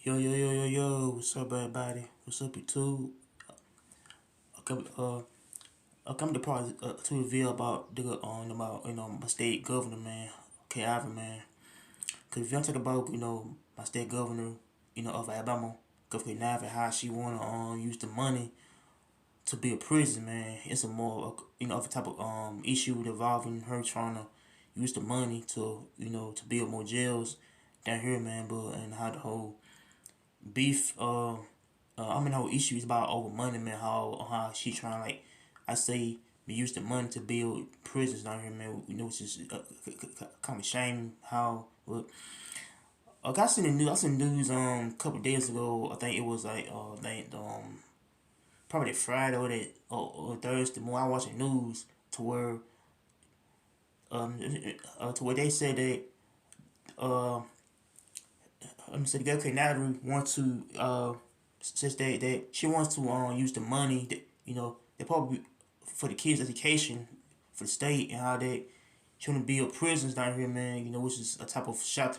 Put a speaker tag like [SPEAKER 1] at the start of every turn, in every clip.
[SPEAKER 1] Yo, yo, yo, yo, yo, what's up, everybody? What's up, YouTube? Okay, I come to part to reveal about my state governor, man. Okay, Ivan, man. Cause if you talk about my state governor, of Alabama, Governor Navin, how she wanna use the money to build prison, man. It's a more of a type of issue involving her trying to use the money to to build more jails down here, man. But and how the whole beef whole issue is about over money, man. How she trying like I say we use the money to build prisons down here, man. It's just kind of shame how. But I seen the news. I seen the news a couple days ago. I think it was like probably Friday or Thursday morning. I watched the news to where they said that uh said the girl Natalie wants to says that she wants to use the money that they probably for the kids' education for the state and how they trying to build prisons down here, man. Which is a type of shock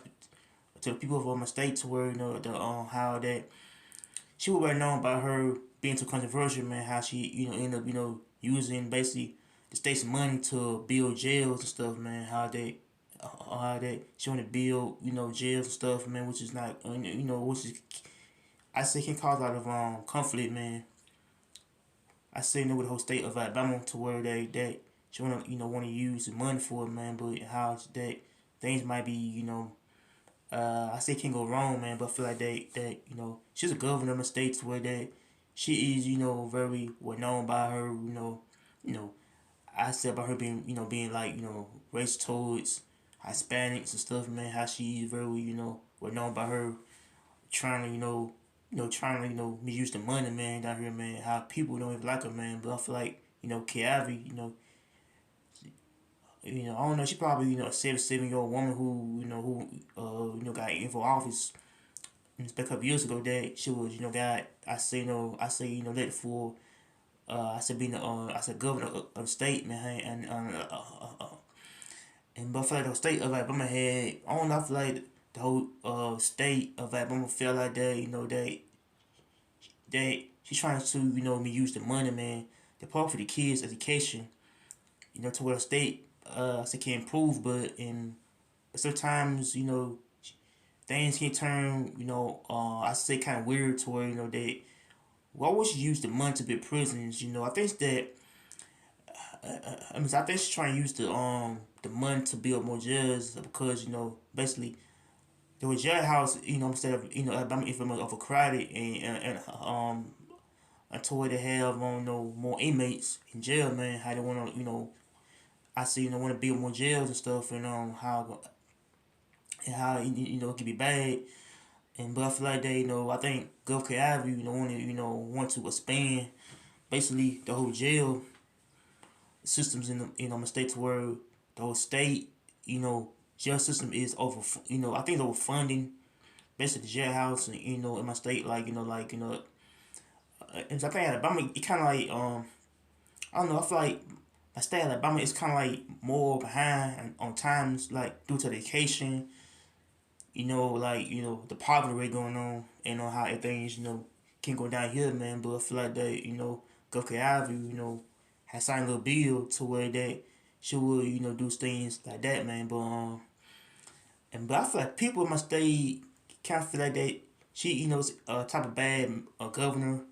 [SPEAKER 1] to the people of my state to where the how that she was well known by her being too controversial, man. How she ended up using basically the state's money to build jails and stuff, man. How they she want to build jails and stuff, man, which is not which is I say can cause a lot of conflict, man. I say with the whole state of Alabama to where they she want to use the money for it, man. But how that things might be I say can't go wrong, man. But I feel like that she's a governor of the state to where that she is very well known by her you know I said about her being like race towards Hispanics and stuff, man. How she is very well known by her trying to trying to misuse the money, man, down here, man. How people don't even like her, man. But I feel like Kiavi, I don't know. She probably a 7-year-old woman who got in for office a couple years ago. That she was got I say that for I said being I said governor of the state, man, and but I feel like the state of Alabama had I don't know. I feel like the whole state of Alabama felt like that she's trying to me use the money, man, to pay for the kids' education, to where the state I say can improve, but in sometimes things can turn I say kind of weird to where they why would you use the money to build prisons? I think that I think she's trying to use the money to build more jails because basically there was jailhouse instead of Alabama if overcrowded and until they have more inmates in jail, man. How they want to I see want to build more jails and stuff and how it can be bad. And but I feel like they I think Gulf Ivy want to expand basically the whole jail systems in the states where the whole state jail system is over I think it's overfunding basically the jailhouse and in my state like and I think Alabama it kind of like I don't know. I feel like my state of Alabama is kind of like more behind on times, like due to the education, like the poverty rate going on, and how everything's can go down here, man. But I feel like that Governor Ivy, has signed a little bill to where that she will do things like that, man. But I feel like people in my state kind of feel like that she is a type of bad governor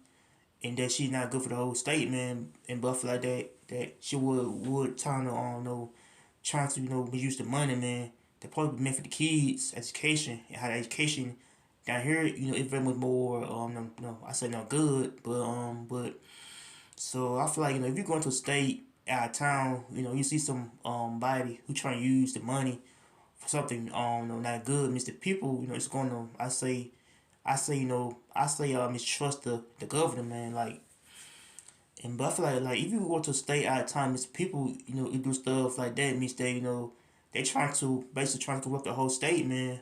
[SPEAKER 1] and that she's not good for the whole state, man. And but I feel like that she would trying to trying to use the money, man. That probably be meant for the kids, education, and how the education down here, it's very much more I say not good, but so I feel like if you go into a state out of town, you see some body who trying to use the money for something not good, means the people, it's gonna I say mistrust the governor, man, like and but I feel like if you go to a state out of time, it's people you do stuff like that means they they trying to basically trying to corrupt the whole state, man,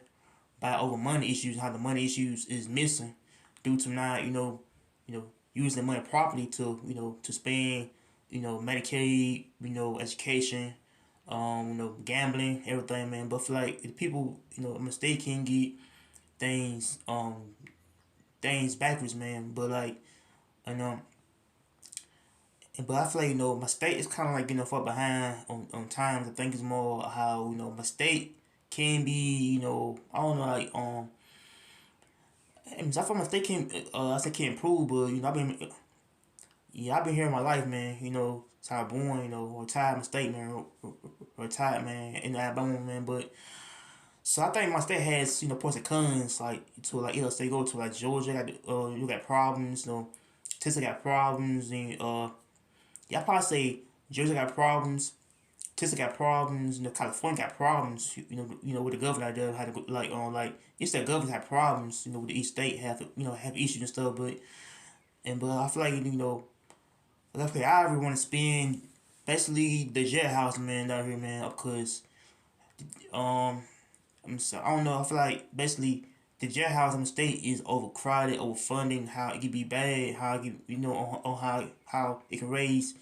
[SPEAKER 1] by over money issues, how the money issues is missing due to not using the money properly to to spend Medicaid, education, gambling, everything, man. But for like if people, a mistake can get things things backwards, man. But like, and but I feel like my state is kind of like far behind on times. I think it's more how my state can be I don't know like I feel my state can I say can improve, but I've been here in my life, man. Since I was born, retired my state, man. Retired, man, in Alabama, man. But so I think my state has pros and cons, like to like either state go to like Georgia got you got problems, Texas got problems, and yeah, I probably say Georgia got problems, Texas got problems, California got problems, with the governor out there had to go, like it's that governors have problems, with each state have have issues and stuff, but I feel like like I ever want to spend basically the jailhouse, man, down here, man, because um I don't know. I feel like basically the jailhouse in the state is overcrowded, overfunding. How it can be bad. How it can, on how it can raise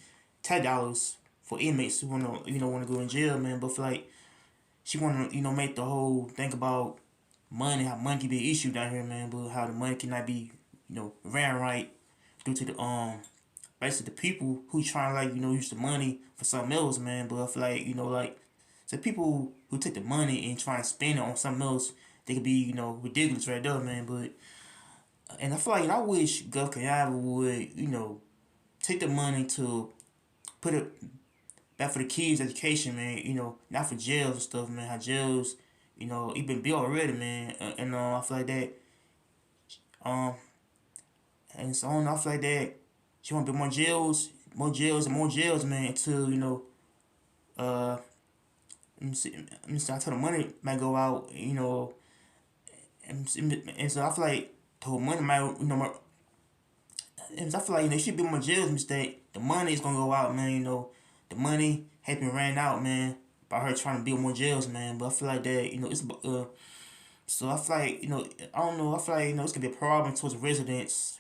[SPEAKER 1] $10 for inmates who wanna go in jail, man. But I feel like she wanna make the whole think about money. How money can be an issue down here, man. But how the money cannot be ran right due to the basically the people who trying to like use the money for something else, man. But I feel like like so people who take the money and try and spend it on something else, they could be ridiculous right there, man. But and I feel like I wish Gov Kayava would take the money to put it back for the kids' education, man. Not for jails and stuff, man. How jails, it been built already, man. And I feel like that. Um, and so on. I feel like that. She want to build and more jails, man. Until uh, I tell the money might go out, and so I feel like the whole money might, and I feel like it should be more jails mistake. The money is gonna go out, man. The money has been ran out, man, by her trying to build more jails, man. But I feel like that, it's so I feel like I don't know. I feel like it's gonna be a problem towards the residents.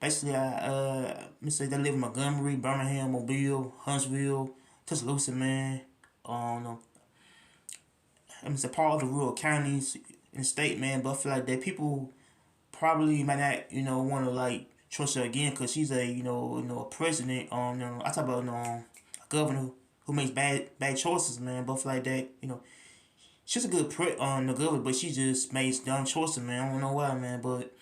[SPEAKER 1] Basically, let me say they live in Montgomery, Birmingham, Mobile, Huntsville, Tuscaloosa, man. Um, it's a part of the rural counties in the state, man. But I feel like that people probably might not, want to like trust her again because she's a, a president. I talk about a governor who makes bad choices, man. But I feel like that, she's a good the governor, but she just makes dumb choices, man. I don't know why, man. But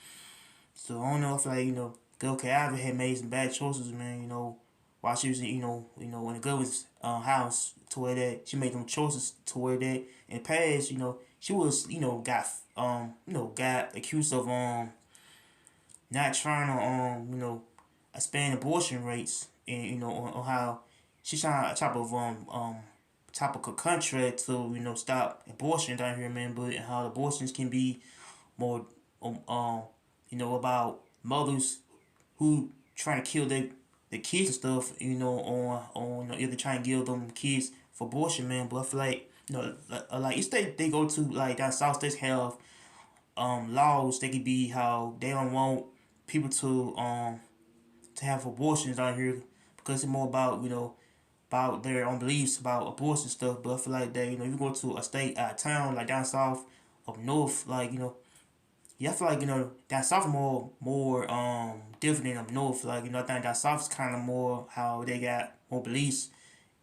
[SPEAKER 1] so I don't know. I feel like Gil Calvin had made some bad choices, man. While she was, in the governor's house, to where that she made them choices to where that in the past, she was, got accused of not trying to expand abortion rates, and on how she's trying to type of contract to stop abortion down here, man. But how abortions can be more about mothers who trying to kill their kids and stuff, on either trying to give them kids for abortion, man. But I feel like like each state they go to, like down south states have laws. They could be how they don't want people to have abortions down here because it's more about about their own beliefs about abortion stuff. But I feel like that you go to a state out of town like down south up north, like yeah, I feel like down south more different than up north. Like I think down south is kind of more how they got more beliefs,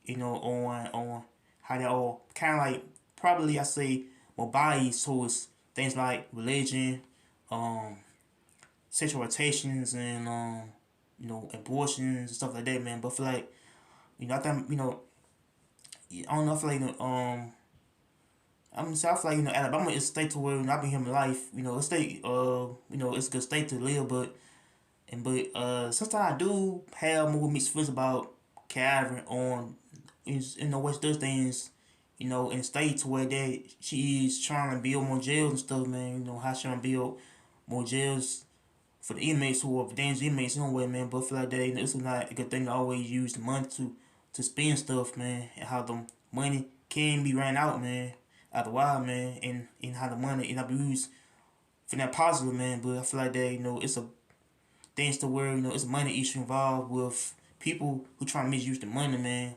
[SPEAKER 1] on how they all kind of like probably I say more biased towards things like religion, um, sexual rotations, and abortions and stuff like that, man. But I feel like I think I don't know. I feel like I feel like Alabama is a state to where I've been here in my life. A state it's a good state to live, but sometimes I do have more mixed feelings about Calvin on what does things in states where that she is trying to build more jails and stuff, man. How she trying to build more jails for the inmates who are dangerous inmates anyway, man. But I feel like that it's not a good thing to always use the money to spend stuff, man, and how the money can be ran out, man, after a while, man, and how the money not be used for that positive, man. But I feel like that it's a things to where it's a money issue involved with people who try to misuse the money, man.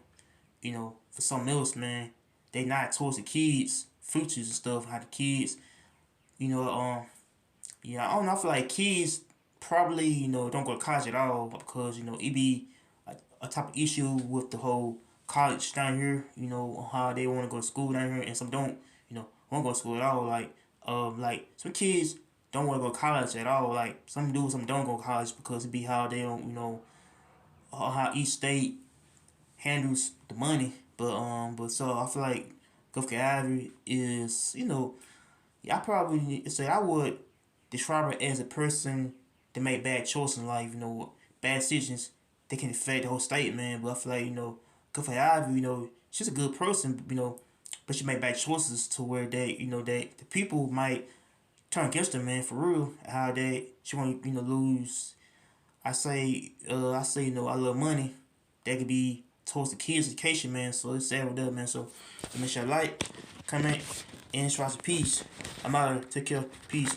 [SPEAKER 1] For something else, man. They not towards the kids' futures and stuff. How the kids, you know, um, Yeah, I don't know. I feel like kids probably, don't go to college at all because, it be a type of issue with the whole college down here, how they want to go to school down here and some don't, want to go to school at all. Like some kids don't want to go to college at all. Like some do, some don't go to college because it be how they don't, how each state handles the money. But so I feel like Gulf Ivy is, I probably say I would describe her as a person that made bad choices in life. Bad decisions that can affect the whole state, man. But I feel like good for Ivy. She's a good person. But she made bad choices to where that the people might turn against her, man. For real, how that she want to lose. I say I love money. That could be towards the kids' education, man. So it's sad with that, man. So make sure you like, comment, and try some peace. I'm out here. Take care. Peace.